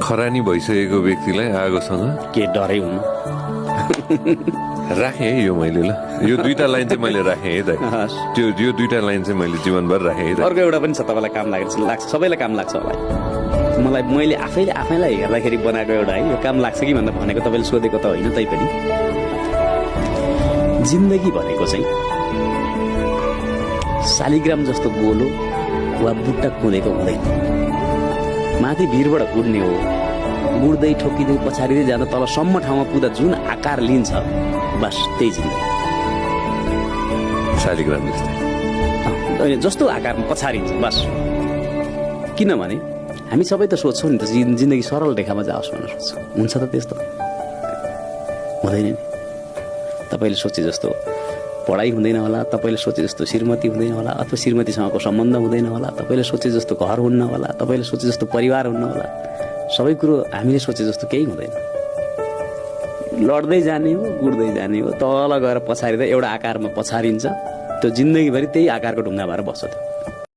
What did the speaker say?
खरानी भइसकेको व्यक्तिलाई आगोसँग के डरै हुनु राखेँ है यो मैले ल यो दुईटा लाइन चाहिँ मैले राखेँ है दाइ त्यो यो दुईटा लाइन चाहिँ मैले जीवनभर राखेँ है दाइ अर्को एउटा पनि छ तपाईँलाई काम लाग्छ सबैलाई काम लाग्छ होला मलाई मैले आफैलाई हेर्दाखेरि बनाएको एउटा है यो काम लाग्छ कि भनेर भनेको तपाईँले सोधेको त होइन तैपनि जिन्दगी भनेको चाहिँ शालिग्राम जस्तो गोलो वा बुट्टा कुदेको हुँदैन माथि भिरबाट कुद्ने हो गुड्दै ठोकिँदै पछारिँदै जाँदा तलसम्म ठाउँमा पुग्दा जुन आकार लिन्छ बस त्यही जिन्दगी शालिग्राम जस्तै जस्तो आकारमा पछारिन्छ बस किनभने हामी सबै त सोध्छौँ नि त जिन्दगी सरल रेखामा जाओस् भनेर सोध्छौँ हुन्छ त त्यस्तो हुँदैन नि तपाईँले सोचे जस्तो पढाइ हुँदैन होला तपाईँले सोचे जस्तो श्रीमती हुँदैन होला अथवा श्रीमतीसँगको सम्बन्ध हुँदैन होला तपाईँले सोचे जस्तो घर हुन्न होला तपाईँले सोचे जस्तो परिवार हुन्न होला सबै कुरो हामीले सोचे जस्तो केही हुँदैन लड्दै जाने हो गुड्दै जाने हो तल गएर पछारिँदा एउटा आकारमा पछारिन्छ त्यो जिन्दगीभरि त्यही आकारको ढुङ्गा भएर बस्छ त्यो